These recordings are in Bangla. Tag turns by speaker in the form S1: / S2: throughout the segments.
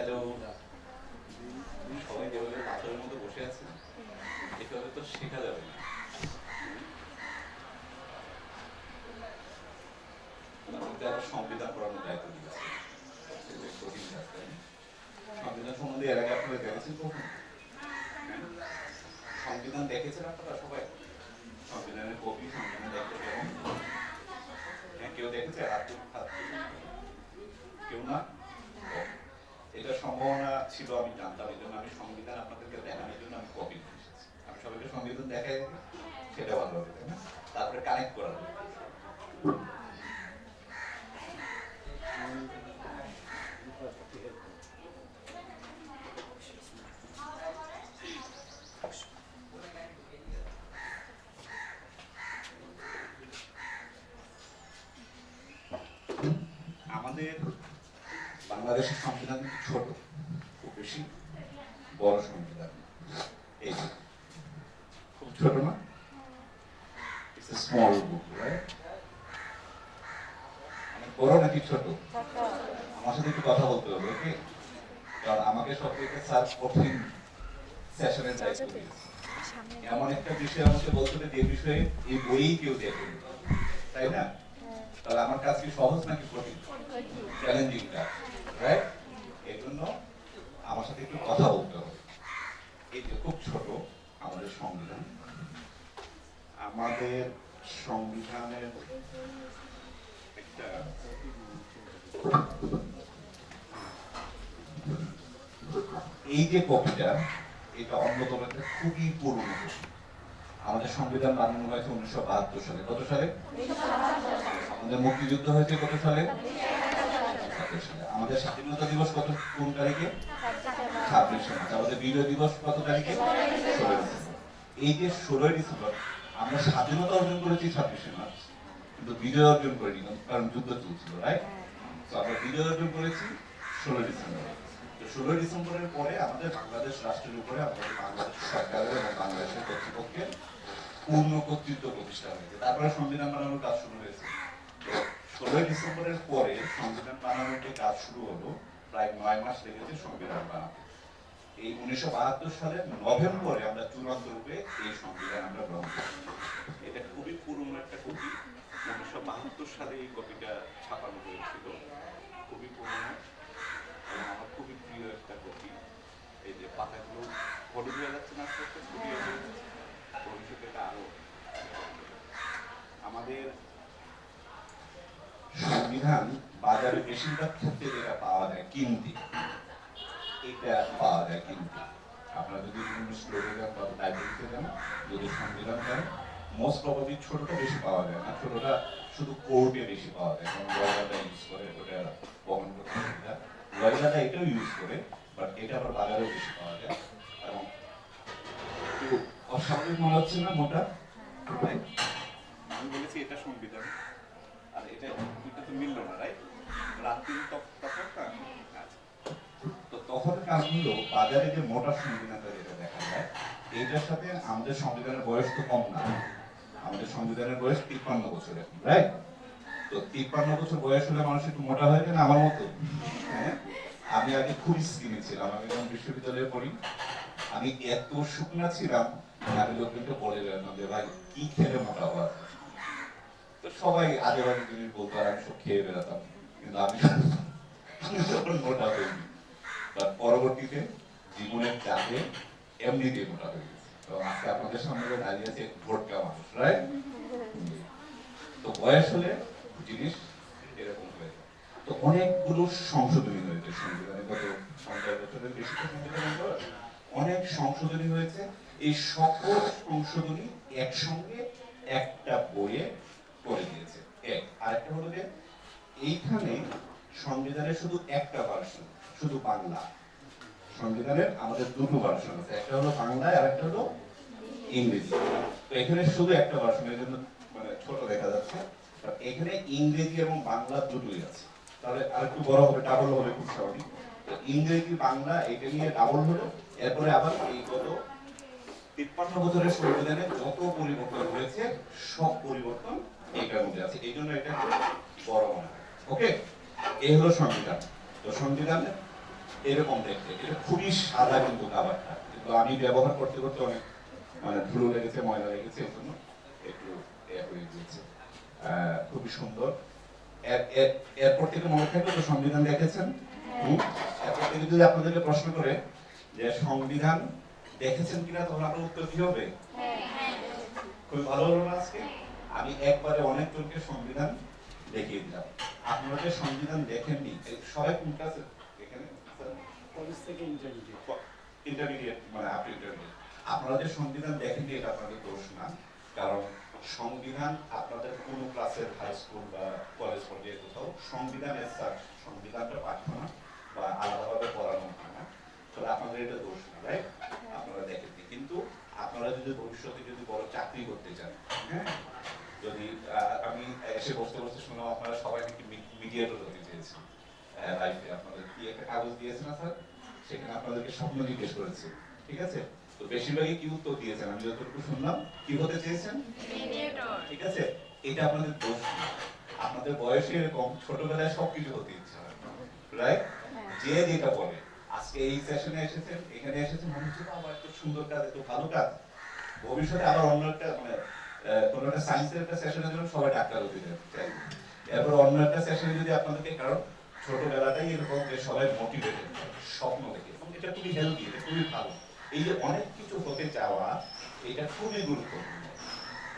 S1: হ্যালো, সবাই যেভাবে পাথরের মতো বসে আছে এভাবে তো শেখা যাবে না। আমাদের আবার সংবিধান পড়ানোর দায়িত্ব দিয়েছে, সেটা কঠিন কাজ, তাই না? সংবিধান সম্বন্ধে এর আগে আপনারা দেখেছেন কখন? সংবিধান দেখেছেন আপনারা সবাই? সংবিধানের কপি সংবিধান দেখতে কেমন? হ্যাঁ, কেউ দেখেছে? হাত হাত কেউ না? এটা সম্ভাবনা ছিল, আমি জানতাম, এই জন্য আমি সংবিধান আপনাদেরকে দেখানোর জন্য আমি কপি নিয়ে এসেছি। আমি সবাইকে সংবিধান দেখাই সেটা ভালো হবে, তাই না? তারপরে কানেক্ট করা যাবে। আমাদের বাংলাদেশের সংবিধান কিন্তু ছোট, খুব বেশি বড় সংবিধান এই খুব ছোট না, it's a small book, right? বড় নাকি ছোট? আমার সাথে একটু কথা বলতে হবে, ওকে? কারণ আমাকে সবথেকে স্যার কঠিন সেশনের দায়িত্ব দিয়েছে। এমন একটা বিষয় আমাকে বলতে হবে যে বিষয়ে এই বই কেউ দেখেনি, তাই না? তাহলে আমার কাজ কি সহজ নাকি কঠিন? চ্যালেঞ্জিং কাজ, রাইট? এই জন্য আমার সাথে একটু কথা বলতে হবে। এই যে খুব ছোট আমাদের সংবিধান, আমাদের সংবিধানের একটা এই যে কপিটা, এটা অন্যতম একটা খুবই পুরনো। আমাদের সংবিধান বানানো হয়েছে 1972 সালে। কত সালে? আমাদের মুক্তিযুদ্ধ হয়েছে কত সালে? আমাদের স্বাধীনতা দিবস কত কোন তারিখে? 26 মার্চ। আমাদের বিজয় দিবস কত তারিখে? 16 ডিসেম্বর। এই যে 16 ডিসেম্বর আমরা স্বাধীনতা অর্জন করেছি 26 মার্চ, কিন্তু বিজয় অর্জন করিনি, কারণ যুদ্ধ চলছিল, রাইট? তো আমরা বিজয় অর্জন করেছি 16 ডিসেম্বর। তো 16 ডিসেম্বরের পরে আমাদের বাংলাদেশ রাষ্ট্রের উপরে আমাদের বাংলাদেশ সরকারের এবং বাংলাদেশের কর্তৃপক্ষের পূর্ণ কর্তৃত্ব প্রতিষ্ঠা হয়েছে। তারপরে সংবিধান বানানোর কাজ শুরু হয়েছে। 16 ডিসেম্বরের পরে সংবিধান বানানোর যে কাজ শুরু হলো, প্রায় 9 মাস লেগেছে সংবিধান বানাতে। এই 1972 সালের নভেম্বরে আমরা চূড়ান্ত রূপে এই সংবিধান আমরা গ্রহণ করি। এটা খুবই পুরনো একটা কপি, 1972 সালে এই কপিটা ছাপানো হয়েছিল। খুবই পুরনো এবং আমার খুবই প্রিয় একটা কপি। এই যে পাতাগুলো হলুদ হয়ে যাচ্ছে না, আস্তে আস্তে ফুটিয়ে ভবিষ্যতে এটা আরো। আমাদের সংবিধান বাজারে বেশিরভাগ ক্ষেত্রে যেটা পাওয়া যায় কিনতে, এটা পাওয়া যায় কিনতে। আপনারা যদি বিভিন্ন স্টোরে যান বা লাইব্রেরিতে যান, যদি সংবিধান পান, মোস্ট প্রবাবলি ছোটটা বেশি পাওয়া যায় না, ছোটটা শুধু কোর্টে বেশি পাওয়া যায়, কারণ লয়াররা ইউজ করে, ওটা বহন করতে সুবিধা। লয়াররা এটাও ইউজ করে, বাট এটা আবার বাজারেও বেশি পাওয়া যায়। এবং একটু অস্বাভাবিক মনে হচ্ছে না মোটা? আমি বলেছি এটা সংবিধান, আর এটা দুইটা তো মিললো না, রাইট? রাত্রি তখন তো তখন কাজগুলো বাজারে যে মোটা সংবিধানটা যেটা দেখা যায়, এইটার সাথে আমাদের সংবিধানের বয়স তো কম না। আমাদের সংবিধানের বয়স 53 বছর এখন, রাইট? তো 53 বছর বয়স হলে মানুষ একটু মোটা হয়ে যায় না আমার মতো? হ্যাঁ, আমি আগে খুব স্কিনি ছিলাম, আমি যখন বিশ্ববিদ্যালয়ে পড়ি আমি এত শুকনা ছিলাম, আমি লোকজনকে বলে গেলাম যে ভাই কি খেলে মোটা হওয়া। তো সবাই আজে বাজে জিনিস বলতো আর আমি সব খেয়ে বেড়াতাম, কিন্তু আমি যখন মোটা হইনি, তার পরবর্তীতে জীবনের চাপে এমনি দিয়ে মোটা হয়ে গেছে। তো আজকে আপনাদের সামনে দাঁড়িয়ে আছে ভোটকা মানুষ, রাইট? তো বয়স হলে জিনিস এরকম হয়ে যায়। তো অনেকগুলো সংশোধনী হয়েছে সংবিধানে, গত 50 বছরের বেশি তো সংবিধানের বয়স, অনেক সংশোধনী হয়েছে। এই সকল সংশোধনী একসঙ্গে একটা বইয়ে করে দিয়েছে। আরেকটা হলো যে এইখানে সংবিধানের শুধু একটা ভার্সন, শুধু বাংলা। সংবিধানের আমাদের দুটো ভার্সন আছে, একটা হলো বাংলায় আর একটা হলো ইংরেজি। তো এখানে শুধু একটা ভার্সন, এই জন্য মানে ছোট দেখা যাচ্ছে। এখানে ইংরেজি এবং বাংলা দুটোই আছে, তাহলে আরেকটু বড় হবে, ডাবল হবে, খুব স্বাভাবিক। তো ইংরেজি বাংলা এটা নিয়ে ডাবল হলো। এরপরে আবার এই গত 53 বছরের সংবিধানে যত পরিবর্তন হয়েছে সব পরিবর্তন এটার মধ্যে আছে, এই জন্য এটা বড় মনে হয়। ওকে, এই হলো সংবিধান। তো সংবিধানে এরকম দেখতে। এটা খুবই সাদা কিন্তু কাভারটা, কিন্তু আমি ব্যবহার করতে করতে অনেক মানে ধুলো লেগেছে, ময়লা লেগেছে, এই জন্য একটু হয়ে গিয়েছে। খুবই সুন্দর। এরপর থেকে মনে থাকবে তো সংবিধান দেখেছেন। এরপর থেকে যদি আপনাদেরকে প্রশ্ন করে যে সংবিধান দেখেছেন কিনা, তখন আপনার উত্তর কি হবে? খুবই ভালো হলো না আজকে? আমি একবারে অনেকজনকে সংবিধান দেখিয়ে দিলাম। আপনারা যে সংবিধান দেখেননি, সবাই কোন ক্লাসে এখানে?
S2: কলেজ থেকে
S1: ইন্টারমিডিয়েট, মানে আপনি ইন্টারমিডিয়েট। আপনারা যে সংবিধান দেখেননি এটা আপনাদের দোষ না, কারণ সংবিধান আপনাদের কোন ক্লাসের হাই স্কুল বা কলেজ পর্যায়ে কোথাও সংবিধান সংবিধানটা পাঠ্য না বা আলাদাভাবে পড়ানো হয় না, তাহলে আপনাদের এটা দোষ না, রাইট? আপনারা দেখেননি, কিন্তু আপনারা যদি ভবিষ্যতে যদি বড় চাকরি করতে চান, হ্যাঁ, যদি আমি এসে বসতে বসতে শুনলাম আপনারা সবাই নাকি মিডিয়েটর হতে চেয়েছেন লাইফে, আপনাদের কি একটা কাগজ দিয়েছে না স্যার, সেখানে আপনাদেরকে স্বপ্ন জিজ্ঞেস করেছে, ঠিক আছে? তো বেশিরভাগই কি উত্তর দিয়েছেন, আমি যতটুকু শুনলাম, কি হতে চেয়েছেন? ঠিক আছে, এটা আপনাদের দোষ না। আপনাদের বয়সে এরকম ছোটবেলায় সবকিছু হতে ইচ্ছা হয়, রাইট? যে যেটা বলে, আজকে এই সেশনে এসেছেন, এখানে এসেছেন, মনে হচ্ছে বাবা এত সুন্দর কাজ, এত ভালো কাজ, ভবিষ্যতে আবার অন্য একটা মানে কোনো একটা সায়েন্সের একটা সেশনের জন্য সবাই ডাক্তার হতে চাই, এরপর অন্য একটা সেশনে যদি আপনাদেরকে, কারণ ছোটবেলাটাই এরকম যে সবাই মোটিভেটেড স্বপ্ন দেখে, এবং এটা খুবই হেলদি, এটা খুবই ভালো। এই যে অনেক কিছু হতে চাওয়া, এটা খুবই গুরুত্বপূর্ণ।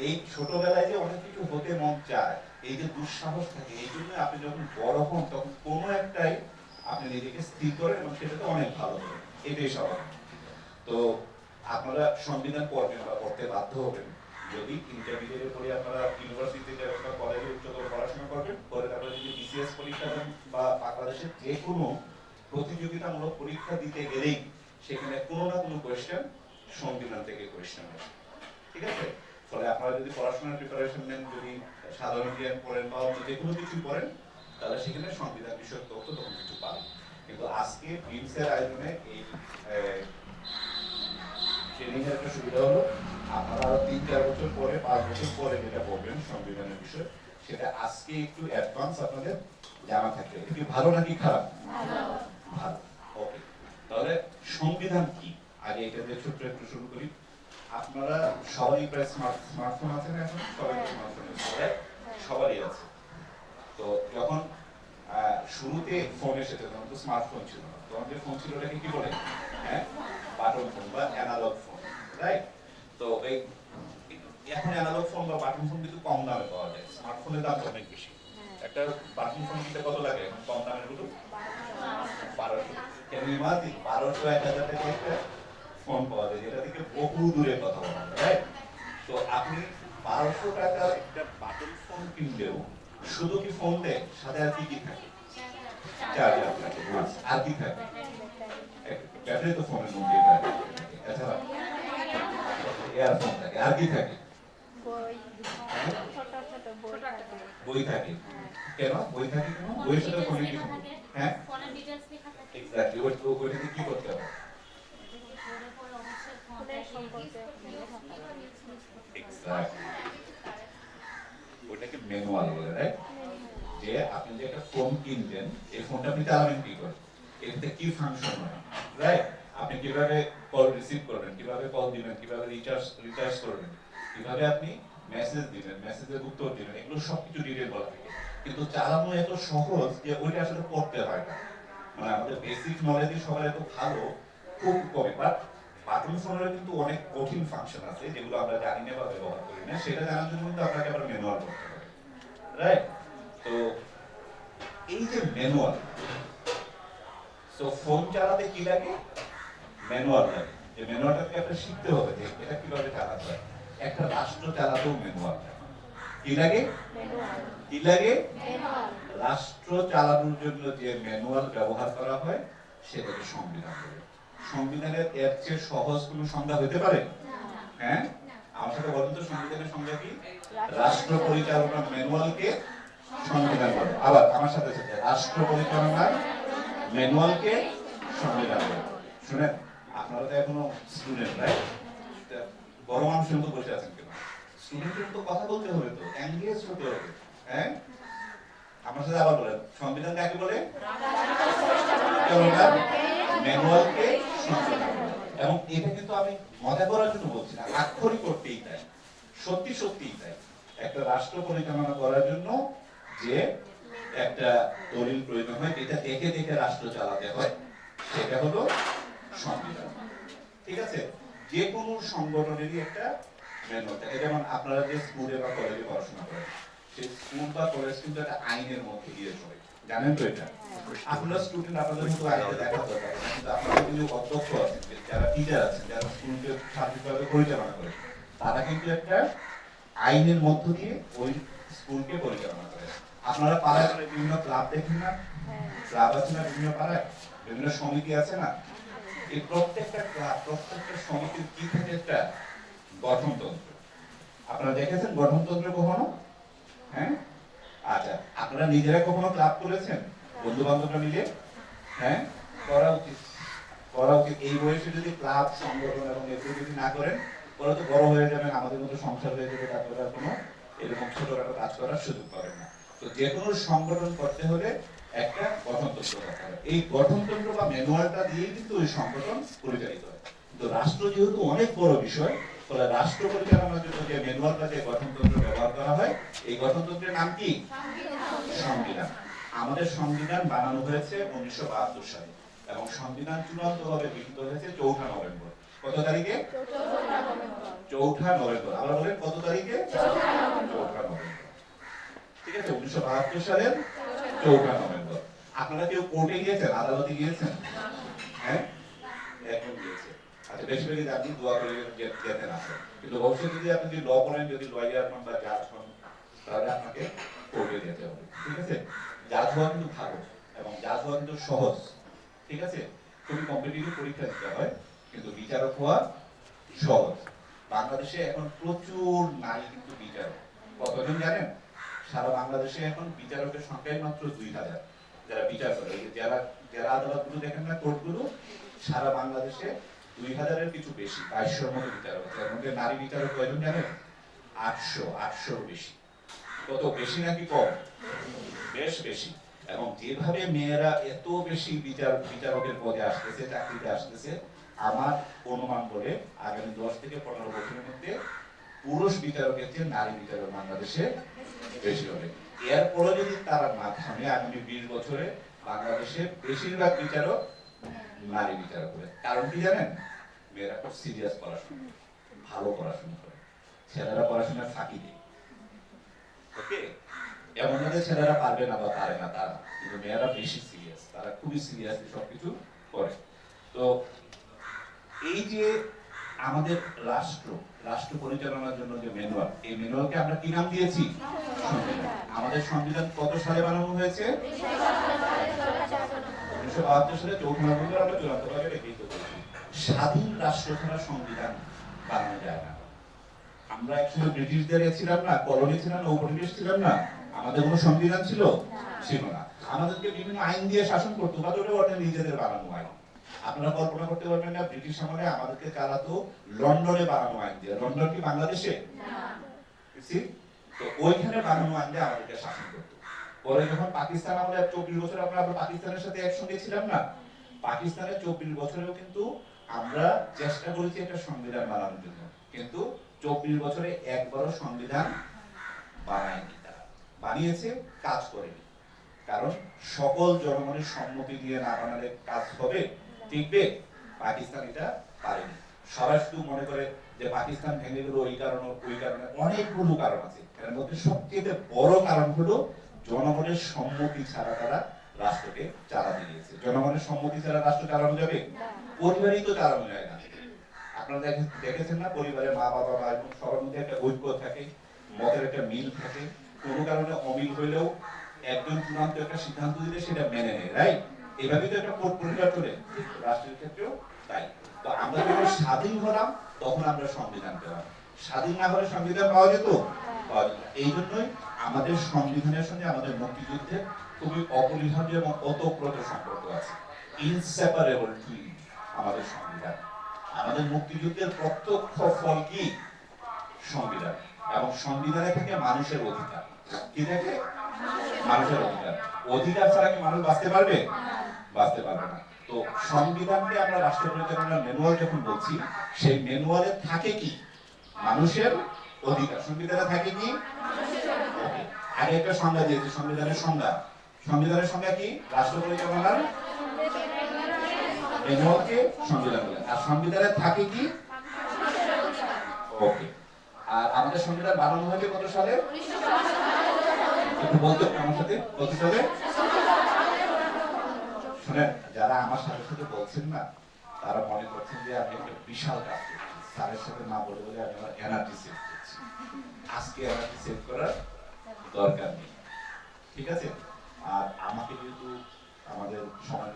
S1: এই ছোটবেলায় যে অনেক কিছু হতে মন চায়, এই যে দুঃসাহস থাকে, এই জন্য আপনি যখন বড় হন তখন কোনো একটাই আপনি নিজেকে স্থির করেন এবং সেটাতে অনেক ভালো করেন, এটাই স্বাভাবিক। তো আপনারা সংবিধান পড়বেন বা পড়তে বাধ্য হবেন যদি ইন্টারমিডিয়েটের পরে আপনারা ইউনিভার্সিটিতে বা কলেজে উচ্চতর পড়াশোনা করবেন, পরে তারপরে যদি বিসিএস পরীক্ষা দেন বা বাংলাদেশের যে কোনো প্রতিযোগিতামূলক পরীক্ষা দিতে গেলেই সেখানে কোনো না কোনো কোয়েশ্চেন সংবিধান থেকে কোয়েশ্চেন আসে, ঠিক আছে? ফলে আপনারা যদি পড়াশোনার প্রিপারেশন নেন, যদি সাধারণ জ্ঞান পড়েন বা যে কোনো কিছু পড়েন, তাহলে সেখানে সংবিধান বিষয়ক তথ্য তখন কিছু পাবেন। কিন্তু আজকে বিমসের আয়োজনে এই ট্রেনিং এর একটা সুবিধা হলো, আপনারা আরো ৩-৪ বছর পরে, ৫ বছর পরে যেটা পড়বেন সংবিধানের বিষয়, সেটা আজকে একটু অ্যাডভান্স আপনাদের জানা থাকবে। এটা কি ভালো নাকি খারাপ? ভালো। ওকে, তাহলে সংবিধান কি, আগে এটা দিয়ে ছোট্ট একটু শুরু করি। আপনারা সবাই প্রায় স্মার্টফোন আছে না এখন? সবাই স্মার্টফোন আছে, সবারই আছে। তো যখন শুরুতে ফোন এসেছে তখন তো স্মার্টফোন ছিল না, তখন যে ফোন ছিল ওটাকে কি বলে? হ্যাঁ, বাটন ফোন বা অ্যানালগ ফোন, রাইট? তো এই এখন অ্যানালগ ফোন বা বাটন ফোন কিন্তু কম দামে পাওয়া যায়, স্মার্টফোনের দাম অনেক বেশি। একটা বাটন ফোন কিনতে কত লাগে এখন কম দামের গুলো? 1200। কেন ইমাদি 1200-1000 টাকা একটা ফোন পাওয়া যায়, যেটা থেকে বহু দূরে কথা বলা যায়, রাইট? তো আপনি 1200 টাকার একটা বাটন ফোন কিনলেও শুধু কি ফোন দেয়, সাথে আর কি কি থাকে? চার্জার থাকে, আর কি থাকে? ব্যাটারি তো ফোনের মধ্যে থাকে, এছাড়া ইয়ারফোন থাকে, আর কি থাকে? বই থাকে। কেন বই থাকে? কেন বইয়ের সাথে ফোনের কি সম্পর্ক? হ্যাঁ, এক্স্যাক্টলি, ওইটাকে কি করতে হবে? এক্স্যাক্টলি, ওইটাকে ম্যানুয়াল বলে, রাইট? যে আপনি যে একটা ফোন কিনবেন, এই ফোনটা আপনি চালাবেন কি করে, এটাতে কি ফাংশন হয়, রাইট? আপনি কিভাবে কল রিসিভ করবেন, কিভাবে কল দিবেন, কিভাবে রিচার্জ করবেন, কিভাবে আপনি মেসেজ দিবেন, মেসেজের উত্তর দিবেন, এগুলো সবকিছু ডিটেইল বলা থাকে। কিন্তু চালানো এত সহজ যে ওইটা আসলে পড়তে হয় না, মানে আমাদের বেসিক নলেজই সবার এত ভালো খুব কম। বাট বাটন ফোনের কিন্তু অনেক কঠিন ফাংশন আছে যেগুলো আমরা জানি না বা ব্যবহার করি না, সেটা জানার জন্য কিন্তু আপনাকে আবার ম্যানুয়াল করতে হবে, রাইট? তো এই যে ম্যানুয়াল, সো ফোন চালাতে কি লাগে? ম্যানুয়াল লাগে। যে ম্যানুয়ালটাকে আপনার শিখতে হবে যে এটা কিভাবে চালাতে হয়। একটা রাষ্ট্র চালাতেও ম্যানুয়াল লাগে। কি লাগে? কি লাগে? রাষ্ট্র চালানোর জন্য যে ম্যানুয়াল ব্যবহার করা হয় সেটাকে সংবিধান বলে। সংবিধানের এর চেয়ে সহজ কোনো সংজ্ঞা হতে পারে? হ্যাঁ, আমার সাথে বলুন তো সংবিধানের সংজ্ঞা কি? রাষ্ট্র পরিচালনা ম্যানুয়ালকে সংবিধান বলে। আবার আমার সাথে সাথে রাষ্ট্র পরিচালনার ম্যানুয়ালকে সংবিধান বলে। শুনেন, আপনারা তো এখনো স্টুডেন্ট, রাইট? বড় মানুষের মতো বসে আছেন কেন? স্টুডেন্টের তো কথা বলতে হবে, তো এনগেজ হতে হবে, হ্যাঁ? আমার সাথে আবার বলেন, সংবিধান কাকে বলে? ম্যানুয়ালকে সংশোধন করা। এবং এটা কিন্তু আমি মজা করার জন্য বলছি না, আক্ষরিক করতেই তাই, সত্যি সত্যিই তাই। একটা রাষ্ট্র পরিচালনা করার জন্য যে একটা দলিল প্রয়োজন হয়, যেটা দেখে দেখে রাষ্ট্র চালাতে হয়, সেটা হলো সংবিধান। ঠিক আছে? যে কোনো সংগঠনেরই একটা ম্যানুয়াল থাকে। যেমন আপনারা যে স্কুলে বা কলেজে পড়াশোনা করেন, সেই স্কুল বা কলেজ কিন্তু একটা আইনের মধ্যে দিয়ে চলে, জানেন তো এটা? আপনারা স্টুডেন্ট, আপনাদের মতো আইনটা দেখা দরকার, কিন্তু আপনাদের কিছু অধ্যক্ষ আছেন, যারা টিচার আছেন, যারা স্কুলকে সার্বিকভাবে পরিচালনা করে, তারা কিন্তু একটা আইনের মধ্য দিয়ে ওই স্কুলকে পরিচালনা করে। আপনারা পাড়ায় বিভিন্ন ক্লাব দেখেন না? ক্লাব আছে না বিভিন্ন পাড়ায়? বিভিন্ন সমিতি আছে না? এই প্রত্যেকটা ক্লাব, প্রত্যেকটা সমিতির কি থাকে? একটা গঠনতন্ত্র। আপনারা দেখেছেন গঠনতন্ত্র কখনো? হ্যাঁ, আচ্ছা, আপনারা নিজেরা কখনো ক্লাব করেছেন বন্ধু বান্ধবরা মিলে? হ্যাঁ, করা উচিত, করা উচিত। এই বয়সে যদি ক্লাব সংগঠন এবং এগুলো যদি না করেন, পরে তো বড় হয়ে যাবেন, আমাদের মতো সংসার হয়ে যাবে, তারপরে আর কোনো এরকম ছোটখাটো কাজ করার সুযোগ পাবেন না। তো যে কোনো সংগঠন করতে হলে একটা গঠনতন্ত্র করতে হবে। এই গঠনতন্ত্র বা ম্যানুয়ালটা দিয়েই কিন্তু ওই সংগঠন পরিচালিত হয়। কিন্তু রাষ্ট্র যেহেতু অনেক বড় বিষয়, ফলে রাষ্ট্র পরিচালনার জন্য যে ম্যানুয়ালটা, যে গঠনতন্ত্র ব্যবহার করা হয়, এই গঠনতন্ত্রের নাম কি? সংবিধান। আমাদের সংবিধান বানানো হয়েছে 1972 সালে এবং সংবিধান চূড়ান্তভাবে গৃহীত হয়েছে 4 নভেম্বর। কত তারিখে? 4 নভেম্বর। আমরা বলেন কত তারিখে? 4 নভেম্বর। ঠিক আছে, 1972 সালের 4 নভেম্বর। আপনারা কেউ কোর্টে গিয়েছেন, আদালতে গিয়েছেন? হ্যাঁ, এখন গিয়েছে। আচ্ছা, বেশিরভাগই আপনি দোয়া করে যেতেন আসেন, কিন্তু ভবিষ্যতে যদি আপনি ল করেন, যদি লয়ার হন বা জাজ হন, তাহলে আপনাকে কোর্টে যেতে হবে। ঠিক আছে? জাজ হওয়া কিন্তু ভালো এবং জাজ হওয়া কিন্তু সহজ। ঠিক আছে? খুবই কম্পিটিটিভ পরীক্ষা দিতে হয়, কিন্তু বিচারক হওয়া সহজ। বাংলাদেশে এখন প্রচুর নারী কিন্তু বিচারক। কতজন জানেন? সারা বাংলাদেশে এখন বিচারকের সংখ্যাই মাত্র 2000, যারা বিচার করে। যারা যারা আদালতগুলো দেখেন না, কোর্টগুলো, সারা বাংলাদেশে 2000-এর কিছু বেশি, 2200-র মতো বিচারক আছে। এর মধ্যে নারী বিচারক কয়জন জানেন? 800-800-র বেশি। কত বেশি নাকি কম? বেশ বেশি। এবং যেভাবে মেয়েরা এত বেশি বিচারকের পদে আসতেছে, চাকরিতে আসতেছে, আমার অনুমান বলে আগামী 10 থেকে 15 বছরের মধ্যে পুরুষ বিচারকের চেয়ে নারী বিচারক বাংলাদেশে বেশি হবে। এরপরে যদি তারা না থামে, আগামী 20 বছরে বাংলাদেশে বেশিরভাগ বিচারক নারী বিচারক হবে। কারণ কি জানেন? মেয়েরা খুব সিরিয়াস পড়াশোনা, ভালো পড়াশোনা করে, ছেলেরা পড়াশোনা ফাঁকি দেয়। ওকে, এমন না যে ছেলেরা পারবে না বা পারে না, তারা, কিন্তু মেয়েরা বেশি সিরিয়াস, তারা খুবই সিরিয়াসলি সবকিছু করে। তো এই যে আমাদের রাষ্ট্র পরিচালনার জন্য যে ম্যানুয়াল, এই ম্যানুয়ালকে আমরা কি নাম দিয়েছি? সংবিধান। আমাদের সংবিধান কত সালে বানানো হয়েছে? 1972 সালে 4 নভেম্বর আমরা চূড়ান্তভাবে গৃহীত করেছি। স্বাধীন রাষ্ট্র ছাড়া সংবিধান বানানো যায় না। আমরা একসময় ব্রিটিশদের ছিলাম না, কলোনি ছিলাম না, উপনিবেশ ছিলাম না, আমাদের কোনো সংবিধান ছিল? ছিল না। আমাদেরকে বিভিন্ন আইন দিয়ে শাসন করতো, বা ওটা ওটা নিজেদের বানানো আইন। আপনারা কল্পনা করতে পারবেন না, ব্রিটিশ আমলে আমাদেরকে চালাতো লন্ডনে বানানো আইন দিয়ে। লন্ডন কি বাংলাদেশে? তো ওইখানে বানানো আইন দিয়ে আমাদেরকে শাসন করতো। পরে যখন পাকিস্তান আমলে 24 বছর আমরা পাকিস্তানের সাথে একসঙ্গে ছিলাম না, পাকিস্তানের 24 বছরেও কিন্তু আমরা চেষ্টা করেছি একটা সংবিধান বানানোর জন্য, কিন্তু 24 বছরে একবারও সংবিধান বানায়নি। তারা বানিয়েছে, কাজ করেনি। কারণ সকল জনগণের সম্মতি দিয়ে না বানালে কাজ হবে, টিকবে? পাকিস্তান এটা পারেনি। সবাই শুধু মনে করে যে পাকিস্তান ভেঙে গেল ওই কারণে ওই কারণে, অনেকগুলো কারণ আছে। এর মধ্যে সবচেয়ে বড় কারণ হলো জনগণের সম্মতি ছাড়া তারা রাষ্ট্রকে চালাতে দিয়েছে। জনগণের সম্মতি ছাড়া রাষ্ট্র চালানো যাবে? পরিবারই তো চালানো যায় না। আপনারা দেখেছেন না, পরিবারে মা বাবা ভাই বোন সবার মধ্যে একটা ঐক্য থাকে, মতের একটা মিল থাকে। কোনো কারণে অমিল হইলেও একজন চূড়ান্ত একটা সিদ্ধান্ত দিলে সেটা মেনে নেয়, রাইট? এভাবেই তো একটা পরিবার চলে, রাষ্ট্রের ক্ষেত্রেও তাই। তো আমরা যখন স্বাধীন হলাম, তখন আমরা সংবিধান পেলাম। স্বাধীন না হলে সংবিধান পাওয়া যেত? পাওয়া যেত। এই জন্যই আমাদের সংবিধানের সঙ্গে আমাদের মুক্তিযুদ্ধের খুবই অপরিহার্য এবং ওতপ্রোত সম্পর্ক আছে। ইনসেপারেবল টুইন আমাদের সংবিধান। আমাদের মুক্তিযুদ্ধের প্রত্যক্ষ ফল কি? সংবিধান। এবং সংবিধানে থেকে মানুষের অধিকার। কি থাকে? মানুষের অধিকার। অধিকার ছাড়া কি মানুষ বাঁচতে পারবে? বাঁচতে পারবে না। তো তো সংবিধানকে আমরা রাষ্ট্র পরিচালনার ম্যানুয়াল যখন বলছি, সেই ম্যানুয়ালে থাকে কি? মানুষের অধিকার। সংবিধানে থাকে কি? Okay. আগে একটা সংজ্ঞা দিয়েছে, সংবিধানের সংজ্ঞা। সংবিধানের সংজ্ঞা কি? রাষ্ট্র পরিচালনার ম্যানুয়ালকে সংবিধান বলে। আর সংবিধানে থাকে কি? ওকে। আর আমাদের সংবিধান বানানো হয়েছে কত সালে? একটু বলতে আমার সাথে কত সালে? শুনেন, যারা আমার সাথে সাথে বলছেন না, তারা মনে করছেন যে আমি একটা বিশাল কাজ করছি। স্যারের সাথে না বলে বলে আমি আমার এনার্জি সেভ করছি। আজকে এনার্জি সেভ করার দরকার নেই, ঠিক আছে? আর আমাকে যেহেতু আমাদের সময়